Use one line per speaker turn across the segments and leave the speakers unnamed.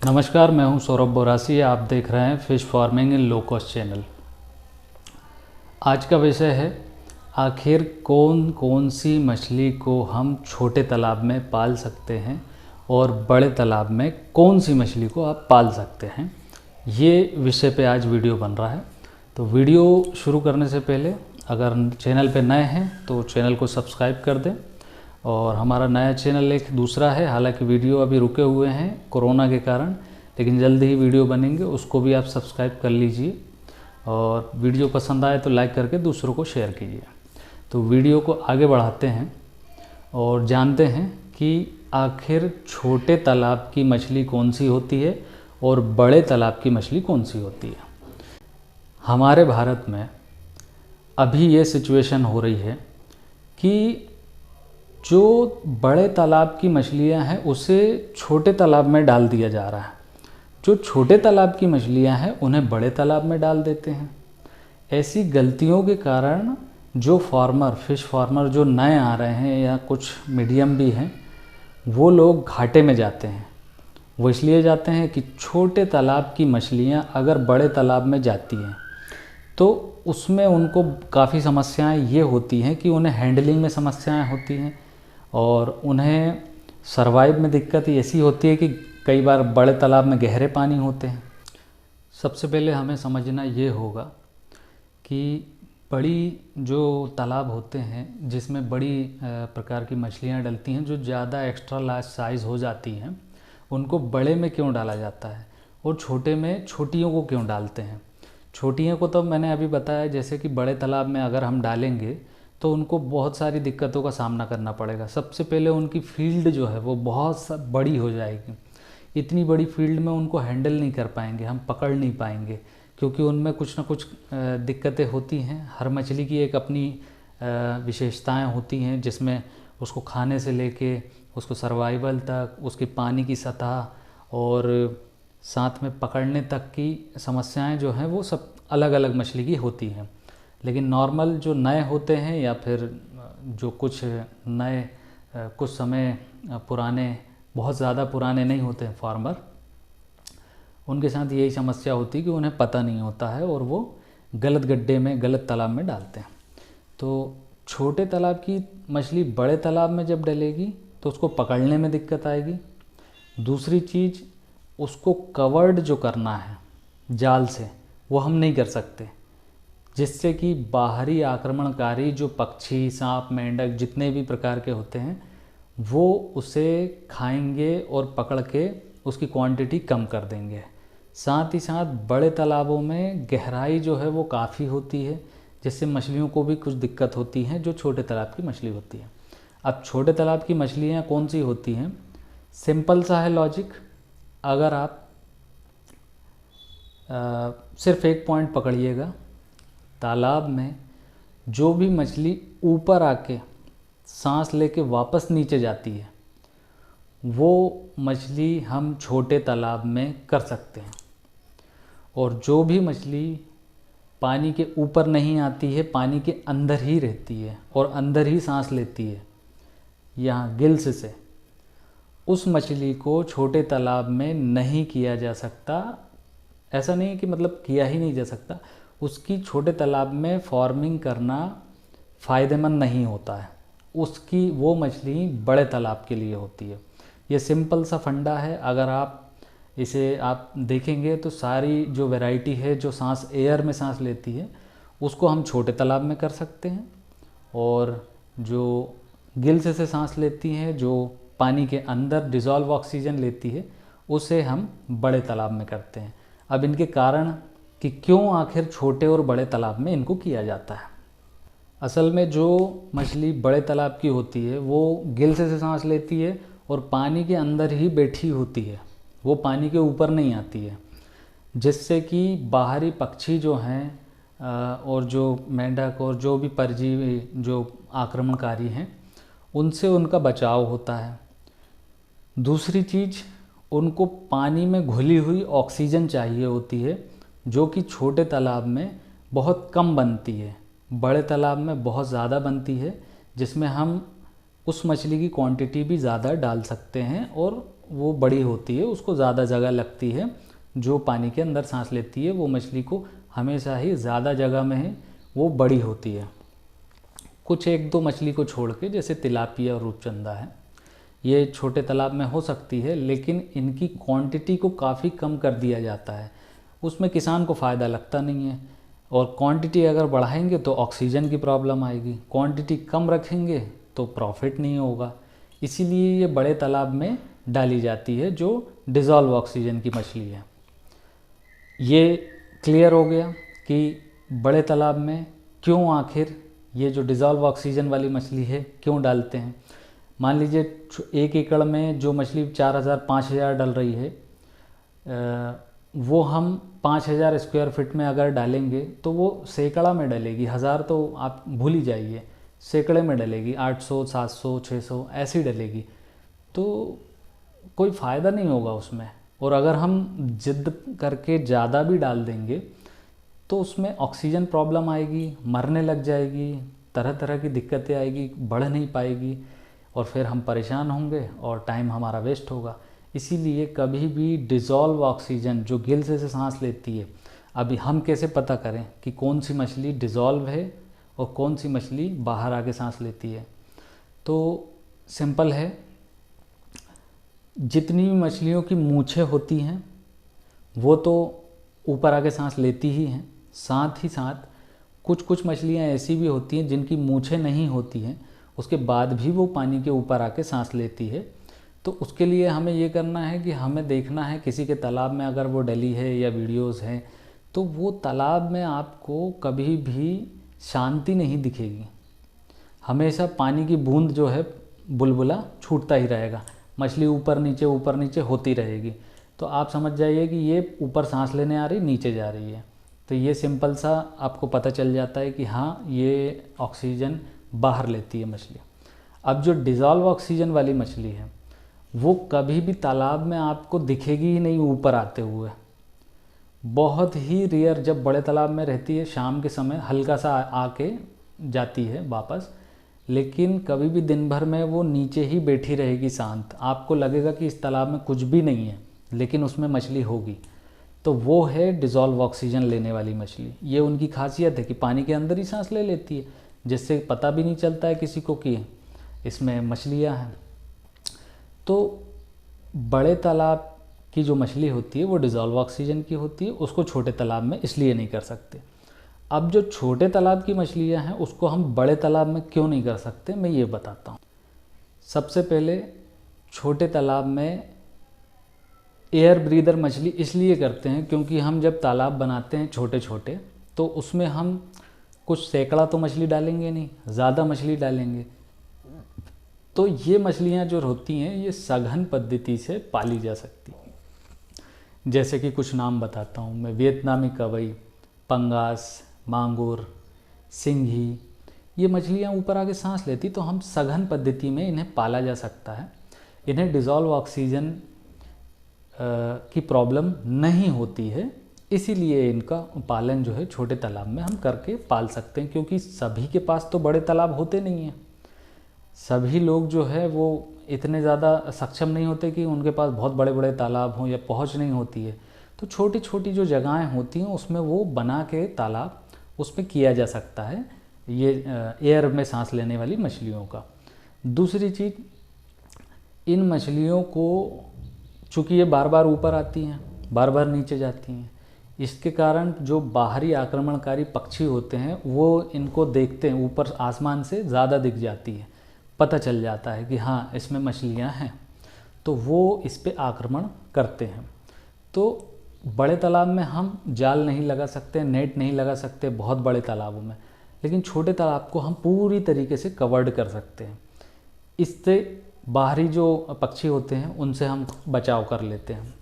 नमस्कार, मैं हूं सौरभ बोरासी। आप देख रहे हैं fish farming in low cost channel. आज का विषय है आखिर कौन कौन सी मछली को हम छोटे तालाब में पाल सकते हैं और बड़े तालाब में कौन सी मछली को आप पाल सकते हैं। ये विषय पे आज वीडियो बन रहा है। तो वीडियो शुरू करने से पहले अगर चैनल पे नए हैं तो चैनल को सब्सक्राइब कर दें। और हमारा नया चैनल एक दूसरा है, हालांकि वीडियो अभी रुके हुए हैं कोरोना के कारण, लेकिन जल्दी ही वीडियो बनेंगे, उसको भी आप सब्सक्राइब कर लीजिए। और वीडियो पसंद आए तो लाइक करके दूसरों को शेयर कीजिए। तो वीडियो को आगे बढ़ाते हैं और जानते हैं कि आखिर छोटे तालाब की मछली कौन सी होती है और बड़े तालाब की मछली कौन सी होती है। हमारे भारत में अभी ये सिचुएशन हो रही है कि जो बड़े तालाब की मछलियां हैं उसे छोटे तालाब में डाल दिया जा रहा है। जो छोटे तालाब की मछलियां हैं उन्हें बड़े तालाब में डाल देते हैं। ऐसी गलतियों के कारण जो फिश फार्मर जो नए आ रहे हैं या कुछ मीडियम भी हैं, वो लोग घाटे में जाते हैं। वो इसलिए जाते हैं कि छोटे तालाब की मछलियां अगर बड़े तालाब में जाती हैं तो उसमें उनको काफ़ी समस्याएं ये होती हैं कि उन्हें हैंडलिंग में समस्याएं होती हैं और उन्हें सर्वाइव में दिक्कत ऐसी होती है कि कई बार बड़े तालाब में गहरे पानी होते हैं। सबसे पहले हमें समझना ये होगा कि बड़ी जो तालाब होते हैं जिसमें बड़ी प्रकार की मछलियाँ डलती हैं, जो ज़्यादा एक्स्ट्रा लार्ज साइज़ हो जाती हैं, उनको बड़े में क्यों डाला जाता है और छोटे में छोटियों को क्यों डालते हैं। छोटियों को तो मैंने अभी बताया, जैसे कि बड़े तालाब में अगर हम डालेंगे तो उनको बहुत सारी दिक्कतों का सामना करना पड़ेगा। सबसे पहले उनकी फील्ड जो है वो बहुत बड़ी हो जाएगी। इतनी बड़ी फील्ड में उनको हैंडल नहीं कर पाएंगे, हम पकड़ नहीं पाएंगे, क्योंकि उनमें कुछ ना कुछ दिक्कतें होती हैं। हर मछली की एक अपनी विशेषताएं होती हैं, जिसमें उसको खाने से लेके उसको सर्वाइवल तक, उसकी पानी की सतह और साथ में पकड़ने तक की समस्याएं जो हैं वो सब अलग अलग मछली की होती हैं। लेकिन नॉर्मल जो नए होते हैं या फिर जो कुछ नए कुछ समय पुराने, बहुत ज़्यादा पुराने नहीं होते हैं फार्मर, उनके साथ यही समस्या होती है कि उन्हें पता नहीं होता है और वो गलत गड्ढे में, गलत तालाब में डालते हैं। तो छोटे तालाब की मछली बड़े तालाब में जब डलेगी तो उसको पकड़ने में दिक्कत आएगी। दूसरी चीज़, उसको कवर्ड जो करना है जाल से, वो हम नहीं कर सकते, जिससे कि बाहरी आक्रमणकारी जो पक्षी, सांप, मेंढक जितने भी प्रकार के होते हैं वो उसे खाएंगे और पकड़ के उसकी क्वांटिटी कम कर देंगे। साथ ही साथ बड़े तालाबों में गहराई जो है वो काफ़ी होती है, जिससे मछलियों को भी कुछ दिक्कत होती है जो छोटे तालाब की मछली होती है। अब छोटे तालाब की मछलियाँ कौन सी होती हैं? सिंपल सा है लॉजिक। अगर आप सिर्फ एक पॉइंट पकड़िएगा, तालाब में जो भी मछली ऊपर आके सांस लेके वापस नीचे जाती है वो मछली हम छोटे तालाब में कर सकते हैं। और जो भी मछली पानी के ऊपर नहीं आती है, पानी के अंदर ही रहती है और अंदर ही सांस लेती है यहाँ गिल्स से, उस मछली को छोटे तालाब में नहीं किया जा सकता। ऐसा नहीं है कि मतलब किया ही नहीं जा सकता, उसकी छोटे तालाब में फार्मिंग करना फ़ायदेमंद नहीं होता है। उसकी वो मछली बड़े तालाब के लिए होती है। ये सिंपल सा फंडा है। अगर आप इसे आप देखेंगे तो सारी जो वैरायटी है जो सांस एयर में सांस लेती है उसको हम छोटे तालाब में कर सकते हैं, और जो गिल्स से सांस लेती हैं, जो पानी के अंदर डिज़ोल्व ऑक्सीजन लेती है, उसे हम बड़े तालाब में करते हैं। अब इनके कारण कि क्यों आखिर छोटे और बड़े तालाब में इनको किया जाता है। असल में जो मछली बड़े तालाब की होती है वो गिल्स से सांस लेती है और पानी के अंदर ही बैठी होती है, वो पानी के ऊपर नहीं आती है, जिससे कि बाहरी पक्षी जो हैं और जो मेंढक और जो भी परजीवी जो आक्रमणकारी हैं उनसे उनका बचाव होता है। दूसरी चीज़, उनको पानी में घुली हुई ऑक्सीजन चाहिए होती है, जो कि छोटे तालाब में बहुत कम बनती है, बड़े तालाब में बहुत ज़्यादा बनती है, जिसमें हम उस मछली की क्वांटिटी भी ज़्यादा डाल सकते हैं और वो बड़ी होती है, उसको ज़्यादा जगह लगती है। जो पानी के अंदर सांस लेती है वो मछली को हमेशा ही ज़्यादा जगह में है वो बड़ी होती है। कुछ एक दो मछली को छोड़ के, जैसे तिलापिया और रूपचंदा है, ये छोटे तालाब में हो सकती है, लेकिन इनकी क्वांटिटी को काफ़ी कम कर दिया जाता है। उसमें किसान को फ़ायदा लगता नहीं है। और क्वांटिटी अगर बढ़ाएंगे तो ऑक्सीजन की प्रॉब्लम आएगी, क्वांटिटी कम रखेंगे तो प्रॉफिट नहीं होगा। इसीलिए ये बड़े तालाब में डाली जाती है, जो डिज़ोल्व ऑक्सीजन की मछली है। ये क्लियर हो गया कि बड़े तालाब में क्यों आखिर ये जो डिज़ोल्व ऑक्सीजन वाली मछली है क्यों डालते हैं। मान लीजिए 1 एकड़ में जो मछली 4000 5000 डल रही है, वो हम 5000 स्क्वायर फीट में अगर डालेंगे तो वो सैकड़ा में डलेगी। 1000 तो आप भूल ही जाइए, सैकड़े में डलेगी, 800 700 600 ऐसी डलेगी। तो कोई फ़ायदा नहीं होगा उसमें। और अगर हम जिद करके ज़्यादा भी डाल देंगे तो उसमें ऑक्सीजन प्रॉब्लम आएगी, मरने लग जाएगी, तरह तरह की दिक्कतें आएगी, बढ़ नहीं पाएगी और फिर हम परेशान होंगे और टाइम हमारा वेस्ट होगा। इसीलिए कभी भी डिज़ोल्व ऑक्सीजन जो गिल से सांस लेती है, अभी हम कैसे पता करें कि कौन सी मछली डिज़ोल्व है और कौन सी मछली बाहर आके सांस लेती है। तो सिंपल है, जितनी भी मछलियों की मूंछें होती हैं वो तो ऊपर आके सांस लेती ही हैं, साथ ही साथ कुछ कुछ मछलियाँ ऐसी भी होती हैं जिनकी मूंछें नहीं होती हैं, उसके बाद भी वो पानी के ऊपर आके सांस लेती है। तो उसके लिए हमें ये करना है कि हमें देखना है किसी के तालाब में अगर वो डली है या वीडियोज़ हैं, तो वो तालाब में आपको कभी भी शांति नहीं दिखेगी। हमेशा पानी की बूंद जो है बुलबुला छूटता ही रहेगा, मछली ऊपर नीचे होती रहेगी। तो आप समझ जाइए कि ये ऊपर सांस लेने आ रही, नीचे जा रही है। तो ये सिंपल सा आपको पता चल जाता है कि हाँ, ये ऑक्सीजन बाहर लेती है मछली। अब जो डिज़ोल्व ऑक्सीजन वाली मछली है वो कभी भी तालाब में आपको दिखेगी ही नहीं ऊपर आते हुए। बहुत ही रेयर, जब बड़े तालाब में रहती है शाम के समय हल्का सा आके जाती है वापस, लेकिन कभी भी दिन भर में वो नीचे ही बैठी रहेगी शांत। आपको लगेगा कि इस तालाब में कुछ भी नहीं है, लेकिन उसमें मछली होगी। तो वो है डिज़ोल्व ऑक्सीजन लेने वाली मछली। ये उनकी खासियत है कि पानी के अंदर ही सांस ले लेती है, जिससे पता भी नहीं चलता है किसी को कि इसमें मछलियाँ हैं। तो बड़े तालाब की जो मछली होती है वो डिज़ोल्व ऑक्सीजन की होती है, उसको छोटे तालाब में इसलिए नहीं कर सकते। अब जो छोटे तालाब की मछलियाँ हैं उसको हम बड़े तालाब में क्यों नहीं कर सकते, मैं ये बताता हूँ। सबसे पहले, छोटे तालाब में एयर ब्रीदर मछली इसलिए करते हैं क्योंकि हम जब तालाब बनाते हैं छोटे छोटे, तो उसमें हम कुछ सैकड़ा तो मछली डालेंगे नहीं, ज़्यादा मछली डालेंगे। तो ये मछलियाँ जो होती हैं ये सघन पद्धति से पाली जा सकती हैं। जैसे कि कुछ नाम बताता हूँ मैं, वियतनामी कवई, पंगास, मांगुर, सिंघी, ये मछलियाँ ऊपर आके सांस लेती, तो हम सघन पद्धति में इन्हें पाला जा सकता है। इन्हें डिज़ोल्व ऑक्सीजन की प्रॉब्लम नहीं होती है, इसीलिए इनका पालन जो है छोटे तालाब में हम करके पाल सकते हैं। क्योंकि सभी के पास तो बड़े तालाब होते नहीं हैं, सभी लोग जो है वो इतने ज़्यादा सक्षम नहीं होते कि उनके पास बहुत बड़े बड़े तालाब हों या पहुंच नहीं होती है। तो छोटी छोटी जो जगहें होती हैं उसमें वो बना के तालाब उसमें किया जा सकता है, ये एयर में सांस लेने वाली मछलियों का। दूसरी चीज़, इन मछलियों को चूँकि ये बार बार ऊपर आती हैं, बार बार नीचे जाती हैं, इसके कारण जो बाहरी आक्रमणकारी पक्षी होते हैं वो इनको देखते हैं, ऊपर आसमान से ज़्यादा दिख जाती है, पता चल जाता है कि हाँ इसमें मछलियाँ हैं, तो वो इस पे आक्रमण करते हैं। तो बड़े तालाब में हम जाल नहीं लगा सकते, नेट नहीं लगा सकते बहुत बड़े तालाबों में, लेकिन छोटे तालाब को हम पूरी तरीके से कवर्ड कर सकते हैं। इससे बाहरी जो पक्षी होते हैं उनसे हम बचाव कर लेते हैं।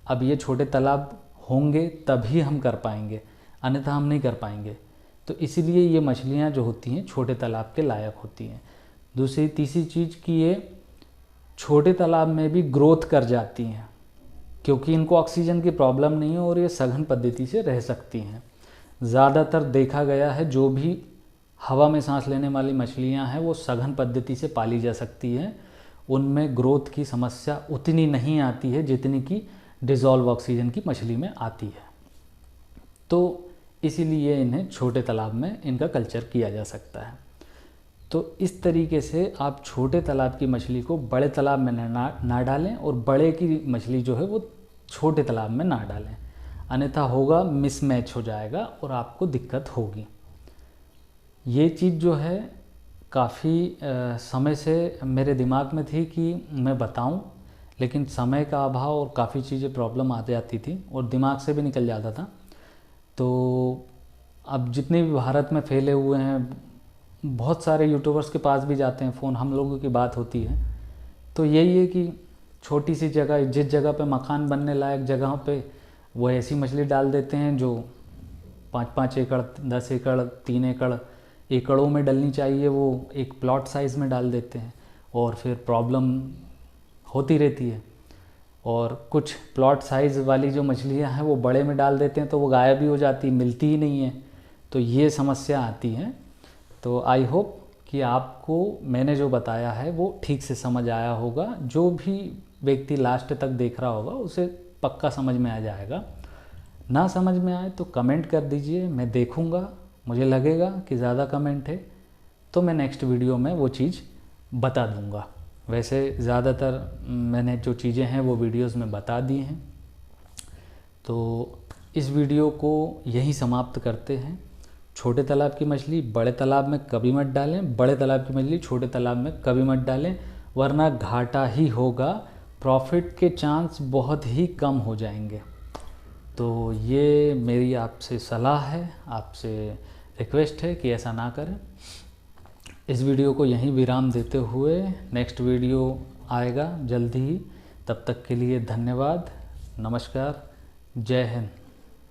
अब ये छोटे तालाब होंगे तभी हम कर पाएंगे, अन्यथा हम नहीं कर पाएंगे। तो इसीलिए ये मछलियाँ जो होती हैं छोटे तालाब के लायक होती हैं। दूसरी तीसरी चीज़ कि ये छोटे तालाब में भी ग्रोथ कर जाती हैं, क्योंकि इनको ऑक्सीजन की प्रॉब्लम नहीं है और ये सघन पद्धति से रह सकती हैं। ज़्यादातर देखा गया है जो भी हवा में सांस लेने वाली मछलियां हैं वो सघन पद्धति से पाली जा सकती हैं, उनमें ग्रोथ की समस्या उतनी नहीं आती है जितनी कि डिज़ोल्व ऑक्सीजन की मछली में आती है। तो इसीलिए इन्हें छोटे तालाब में इनका कल्चर किया जा सकता है। तो इस तरीके से आप छोटे तालाब की मछली को बड़े तालाब में ना डालें और बड़े की मछली जो है वो छोटे तालाब में ना डालें, अन्यथा होगा मिसमैच हो जाएगा और आपको दिक्कत होगी। ये चीज़ जो है काफ़ी समय से मेरे दिमाग में थी कि मैं बताऊं, लेकिन समय का अभाव और काफ़ी चीज़ें प्रॉब्लम आ जाती थी और दिमाग से भी निकल जाता था। तो अब जितने भी भारत में फैले हुए हैं, बहुत सारे यूट्यूबर्स के पास भी जाते हैं फ़ोन, हम लोगों की बात होती है, तो यही है कि छोटी सी जगह, जिस जगह पे मकान बनने लायक जगह पे वो ऐसी मछली डाल देते हैं जो 5-5 एकड़, 10 एकड़, 3 एकड़, एकड़ों में डलनी चाहिए वो एक प्लॉट साइज़ में डाल देते हैं और फिर प्रॉब्लम होती रहती है। और कुछ प्लॉट साइज़ वाली जो मछलियां हैं वो बड़े में डाल देते हैं तो वो गायब ही हो जाती, मिलती ही नहीं है, तो ये समस्या आती है। तो आई होप कि आपको मैंने जो बताया है वो ठीक से समझ आया होगा। जो भी व्यक्ति लास्ट तक देख रहा होगा उसे पक्का समझ में आ जाएगा। ना समझ में आए तो कमेंट कर दीजिए, मैं देखूँगा, मुझे लगेगा कि ज़्यादा कमेंट है तो मैं नेक्स्ट वीडियो में वो चीज़ बता दूँगा। वैसे ज़्यादातर मैंने जो चीज़ें हैं वो वीडियोस में बता दी हैं। तो इस वीडियो को यहीं समाप्त करते हैं। छोटे तालाब की मछली बड़े तालाब में कभी मत डालें, बड़े तालाब की मछली छोटे तालाब में कभी मत डालें, वरना घाटा ही होगा, प्रॉफिट के चांस बहुत ही कम हो जाएंगे। तो ये मेरी आपसे सलाह है, आपसे रिक्वेस्ट है कि ऐसा ना करें। इस वीडियो को यहीं विराम देते हुए नेक्स्ट वीडियो आएगा जल्दी ही। तब तक के लिए धन्यवाद, नमस्कार, जय हिंद।